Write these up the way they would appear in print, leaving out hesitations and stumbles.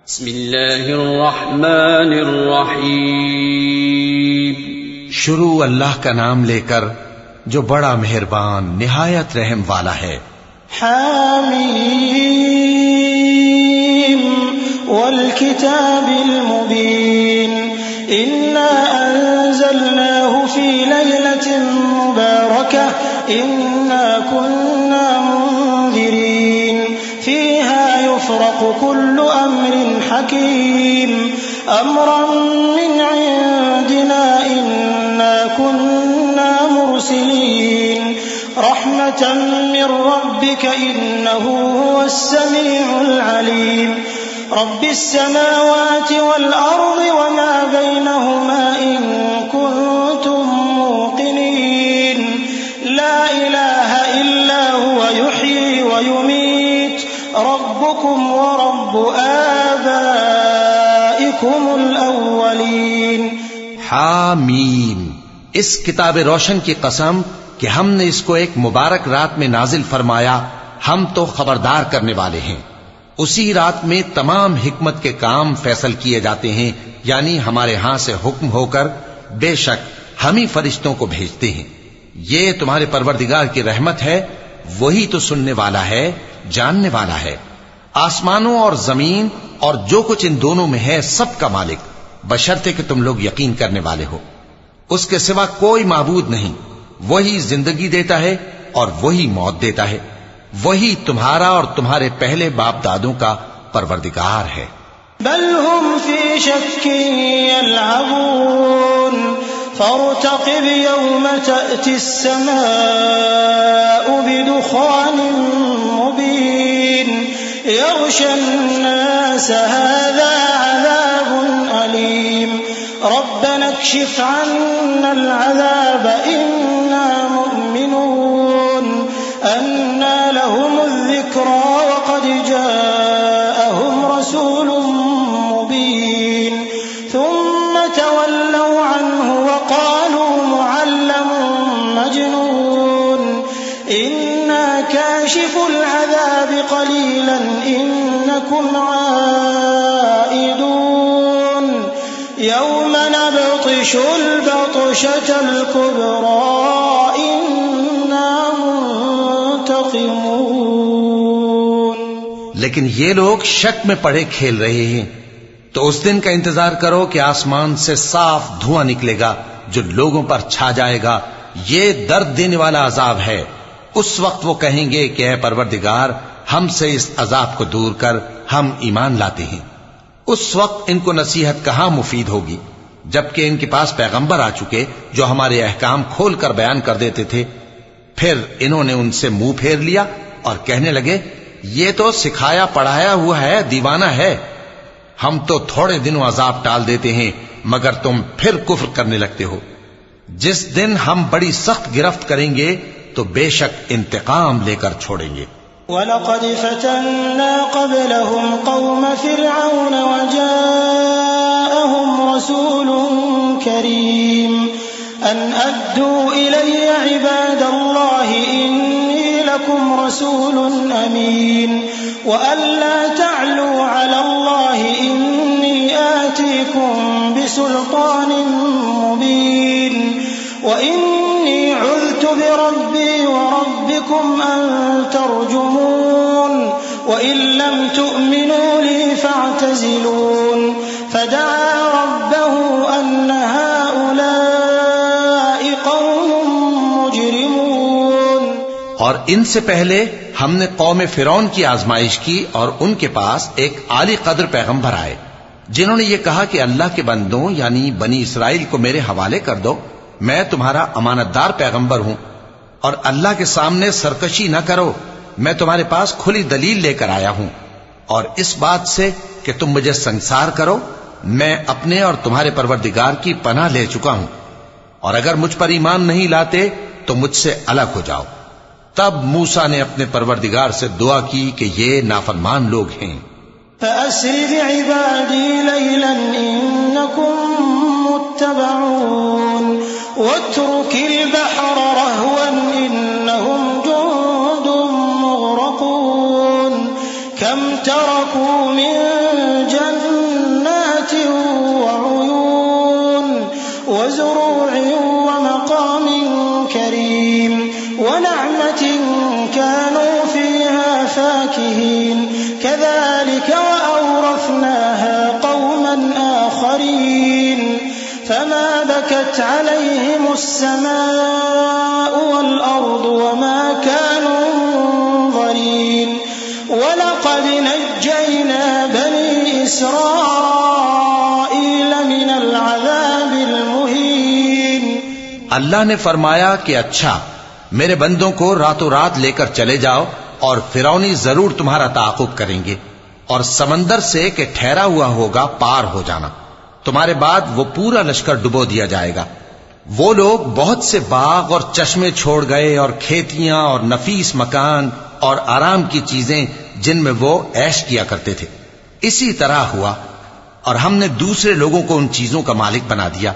बिस्मिल्लाहिर्रहमानिर्रहीम। शुरू अल्लाह का नाम लेकर जो बड़ा मेहरबान निहायत रहम वाला है। हामीम वल किताबिल मुबीन इन्ना अंज़लनाहु फी लैलतिन मुबारकह इन्ना कुन्ना मुंज़िरीन फीहा युफ़रक़ु कुल्लु अम्रिन हकीम अम्रन मिन इंदिना इन्ना कुन्ना मुरसिलीन रहमतन मिन रब्बिक इन्नहु हुवस समीउल अलीम रब्बिस समावाति वल अर्दि वमा बैनहुमा इन कुंतुम मूक़िनीन ला इलाहा इल्ला हुवा युह्यी व युमीत रब्बुकुम व रब्बु आबाइकुमुल अव्वलीन। हामीम, इस किताब रोशन की कसम कि हमने इसको एक मुबारक रात में नाजिल फरमाया, हम तो खबरदार करने वाले हैं। उसी रात में तमाम हिकमत के काम फैसल किए जाते हैं, यानी हमारे यहां से हुक्म होकर बेशक हम ही फरिश्तों को भेजते हैं। ये तुम्हारे परवरदिगार की रहमत है, वही तो सुनने वाला है, जानने वाला है। आसमानों और जमीन और जो कुछ इन दोनों में है सबका मालिक, बशर्ते कि तुम लोग यकीन करने वाले हो। उसके सिवा कोई माबूद नहीं, वही जिंदगी देता है और वही मौत देता है, वही तुम्हारा और तुम्हारे पहले बाप दादों का परवरदिगार है। बल हुम फी शक्किन यल्अबून फर्तक़िब यौम तअति अस्समाउ बिदुखानिन मुबीन यग़शा अन्नास हाज़ा अज़ाबुन अलीम रब्बना इक्शिफ अन्ना अज़ाब इन्ना मुमिनून अन्ना लहुमुज़ ज़िक्रा वक़द जाअहुम रसूलुम मुबीन थुम्म तवल्लौ अन्हु वक़ालू मुअल्लमुन मजनून इन्ना काशिफुल अज़ाब क़लीलन इन्नकुम आइदून यौम नबतिशुल बतशतल कुब्रा इन्ना मुंतक़िमून। लेकिन ये लोग शक में पड़े खेल रहे हैं, तो उस दिन का इंतजार करो कि आसमान से साफ धुआं निकलेगा जो लोगों पर छा जाएगा। ये दर्द देने वाला अजाब है। उस वक्त वो कहेंगे कि ऐ परवरदिगार, हमसे इस अजाब को दूर कर, हम ईमान लाते हैं। उस वक्त इनको नसीहत कहां मुफीद होगी, जबकि इनके पास पैगंबर आ चुके जो हमारे अहकाम खोल कर बयान कर देते थे। फिर इन्होंने उनसे मुंह फेर लिया और कहने लगे, ये तो सिखाया पढ़ाया हुआ है, दीवाना है। हम तो थोड़े दिनों अजाब टाल देते हैं, मगर तुम फिर कुफ्र करने लगते हो। जिस दिन हम बड़ी सख्त गिरफ्त करेंगे तो बेशक इंतकाम लेकर छोड़ेंगे। वलक़द फ़तन्ना क़ब्लहुम क़ौम फ़िरऔन वजाअहुम रसूलुन करीम अन अद्दू इलय्या इबादल्लाहि इन्नी लकुम रसूलुन अमीन व अल्ला तअलू अलल्लाहि इन्नी आतीकुम बिसुल्तानिन मुबीन व इन्नी उज़्तु बिरब्बी व रब्बिकुम अन तर्जुमून व इन लम तु'मिनू ली फ़अतज़िलून फदआ रब्बहु अन्न हाउलाइ क़ौमुम मुजरिमून। और इनसे पहले हमने कौम फिरौन की आजमाइश की और उनके पास एक आली कद्र पैगंबर आए, जिन्होंने ये कहा कि अल्लाह के बंदों यानी बनी इसराइल को मेरे हवाले कर दो, मैं तुम्हारा अमानतदार पैगंबर हूं और अल्लाह के सामने सरकशी न करो, मैं तुम्हारे पास खुली दलील लेकर आया हूं। और इस बात से कि तुम मुझे संसार करो, मैं अपने और तुम्हारे परवरदिगार की पनाह ले चुका हूं, और अगर मुझ पर ईमान नहीं लाते तो मुझसे अलग हो जाओ। तब मूसा ने अपने परवरदिगार से दुआ की कि ये नाफरमान लोग हैं। फ़अस्रि बिइबादी लैलन इन्नकुम मुत्तबऊन वत्रुकिल बहर रहवन इन्नहुम जुंदुम मुग़रक़ून कम तरकू मिन जन्न फमा बकत अलैहिम अस्समाउ वल अर्दु वमा कानू मुनज़रीन वलक़द नज्जयना बनी इस्राईल मिनल अज़ाबिल मुहीन। अल्लाह ने फरमाया कि अच्छा, मेरे बंदों को रातों रात लेकर चले जाओ और फिरौनी जरूर तुम्हारा ताक़ुब करेंगे और समंदर से कि ठहरा हुआ होगा पार हो जाना। तुम्हारे बाद वो पूरा लश्कर डुबो दिया जाएगा। वो लोग बहुत से बाग और चश्मे छोड़ गए और खेतियां और नफीस मकान और आराम की चीजें जिनमें वो ऐश किया करते थे। इसी तरह हुआ और हमने दूसरे लोगों को उन चीजों का मालिक बना दिया।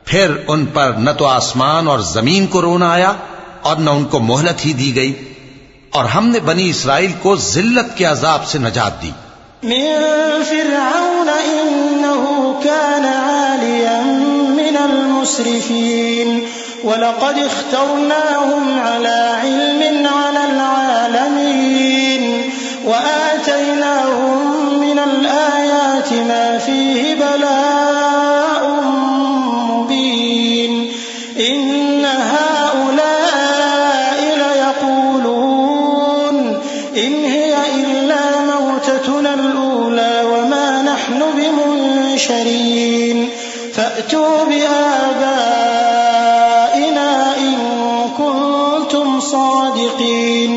फिर उन पर न तो आसमान और जमीन को रोना आया और न उनको मोहलत ही दी गई। और हमने बनी इसराइल को जिल्लत के अजाब से नजात दी। मिन फिरऔन इन्नहु कान आलियन मिनल मुस्रिफीन वलक़द इख्तरनाहुम अला इल्मिन अलल आलमीन वआतैनाहुम मिनल आयाति मा फीहि बलाउम मुबीन इन्न हाउलाइ लयक़ूलून इन हिय इल्ला मौततुना अल-ऊला वमा नहनु बिमुनशरीन फ़अतू बिआबाइना इन कुंतुम सादिक़ीन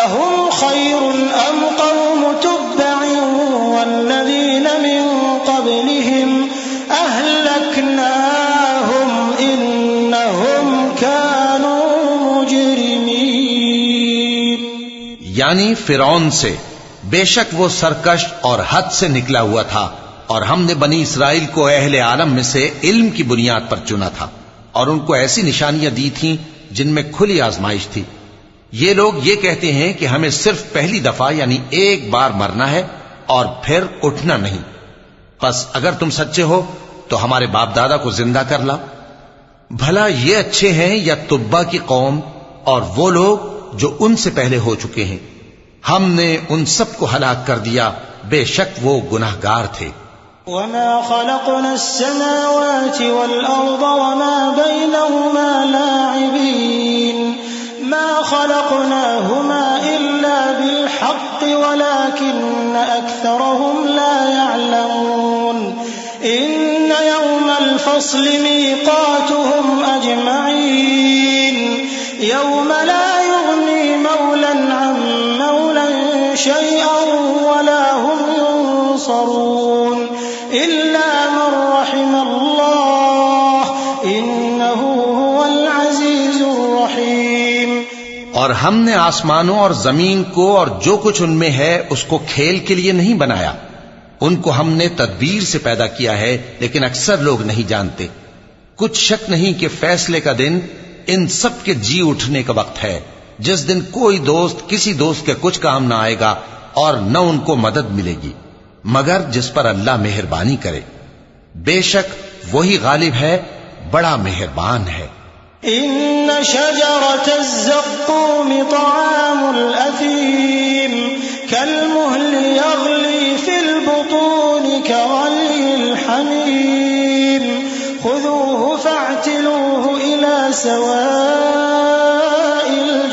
अहुम खैरुन अम क़ौम तुब्बअन वल्लज़ीन मिन क़ब्लिहिम अहलकनाहुम इन्नहुम कानू मुजरिमीन। यानी फिरौन से बेशक वो सरकश और हद से निकला हुआ था और हमने बनी इसराइल को अहले आलम में से इल्म की बुनियाद पर चुना था और उनको ऐसी निशानियां दी थीं जिनमें खुली आजमाइश थी। ये लोग ये कहते हैं कि हमें सिर्फ पहली दफा यानी एक बार मरना है और फिर उठना नहीं। बस अगर तुम सच्चे हो तो हमारे बाप दादा को जिंदा कर लाओ। भला ये अच्छे हैं या तुब्बा की कौम और वो लोग जो उनसे पहले हो चुके हैं। हमने उन सबको हलाक कर दिया, बेशक वो गुनाहगार थे। वमा खलक़ना अस्समावाति वल अर्द वमा बैनहुमा लाइबीन मा खलक़नाहुमा इल्ला बिल हक़्क़ि वलाकिन्न अक्सरहुम ला यअलमून इन्न यौमल फ़स्लि मीक़ातुहुम अजमईन यौम ला युग़नी मौलन अन मौलन शैअन वला हुम युनसरून इल्ला मन रहिमल्लाह इन्नहु हुवल अज़ीज़ुर रहीम। और हमने आसमानों और जमीन को और जो कुछ उनमें है उसको खेल के लिए नहीं बनाया। उनको हमने तदबीर से पैदा किया है, लेकिन अक्सर लोग नहीं जानते। कुछ शक नहीं कि फैसले का दिन इन सब के जी उठने का वक्त है, जिस दिन कोई दोस्त किसी दोस्त के कुछ काम ना आएगा और न उनको मदद मिलेगी मगर जिस पर अल्लाह मेहरबानी करे। बेशक वही गालिब है, बड़ा मेहरबान है। इन्न शजरतज़्ज़क़ूम तआमुल असीम कलमुहलि यग़ली फिल बुतून कग़लिल हमीम खुज़ूहु फ़अ्तिलूहु इला सवाइल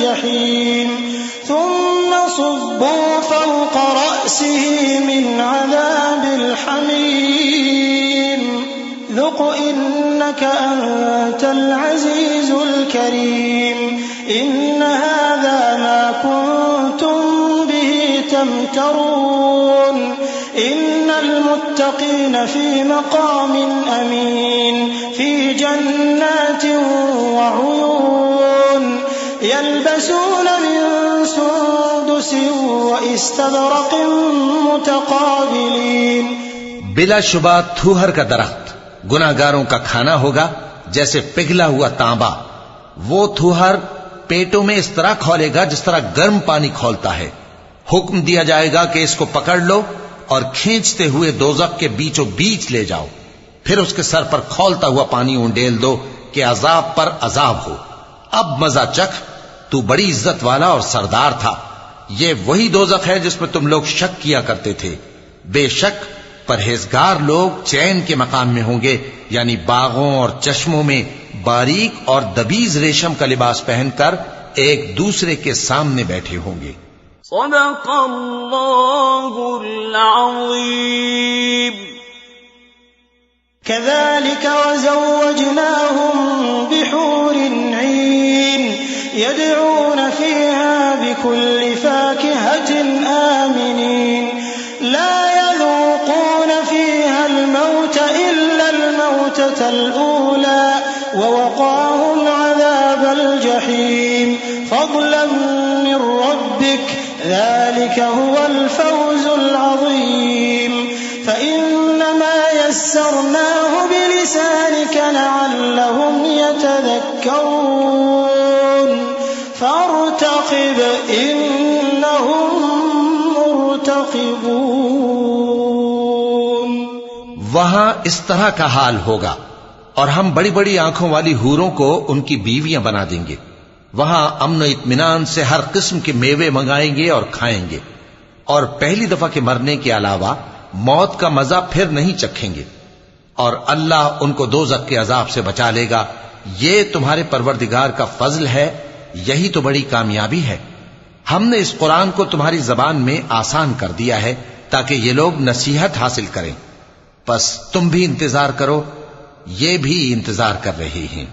जहीम थुम्मा सुब्बू फ़ौक़ रअसिही मिन अज़ाबिल हमीम ذُقْ إِنَّكَ أَنْتَ الْعَزِيزُ الْكَرِيمُ إِنَّ هَذَا مَا كُنْتُمْ بِهِ تَمْتَرُونَ إِنَّ الْمُتَّقِينَ فِي مَقَامٍ أَمِينٍ فِي جَنَّاتٍ وَعُيُونٍ يَلْبَسُونَ مِنْ سُنْدُسٍ وَإِسْتَبْرَقٍ مُتَقَابِلِينَ। बिला शुबा थूहर का दरख्त गुनाहगारों का खाना होगा जैसे पिघला हुआ तांबा। वो थूहर पेटों में इस तरह खौलेगा जिस तरह गर्म पानी खौलता है। हुक्म दिया जाएगा कि इसको पकड़ लो और खींचते हुए दोज़ख के बीचों बीच ले जाओ, फिर उसके सर पर खौलता हुआ पानी उंडेल दो कि अजाब पर अजाब हो। अब मजा चख, तू बड़ी इज्जत वाला और सरदार था। ये वही दोज़ख है जिसमें तुम लोग शक किया करते थे। बेशक परहेजगार लोग चैन के मकाम में होंगे, यानी बागों और चश्मों में बारीक और दबीज रेशम का लिबास पहनकर एक दूसरे के सामने बैठे होंगे। सदक़ल्लाहुल अज़ीम। कज़ालिक वज़व्वजनाहुम बिहूरिन ईन यदऊन फीहा बिकुल्लि फ़ाकिहतिन आमिनीन ला यज़ूक़ून फीहा अल-मौत इल्ला अल-मौततल ऊला ववक़ाहुम अज़ाबल जहीम फ़ज़लन मिन रब्बिक ज़ालिक हुवल फ़ौज़ुल अज़ीम। फ़इन्नमा यस्सरनाहु बिलिसानिक लअल्लहुम यतज़क्करून फ़ार्तक़िब इन्नहुम मुर्तक़िबून। वहां इस तरह का हाल होगा और हम बड़ी बड़ी आंखों वाली हूरों को उनकी बीवियां बना देंगे। वहां अमन इत्मीनान से हर किस्म के मेवे मंगाएंगे और खाएंगे, और पहली दफा के मरने के अलावा मौत का मजा फिर नहीं चखेंगे, और अल्लाह उनको दोज़ख के अजाब से बचा लेगा। ये तुम्हारे परवरदिगार का फजल है, यही तो बड़ी कामयाबी है। हमने इस कुरान को तुम्हारी जबान में आसान कर दिया है ताकि ये लोग नसीहत हासिल करें। बस तुम भी इंतजार करो, ये भी इंतजार कर रहे हैं।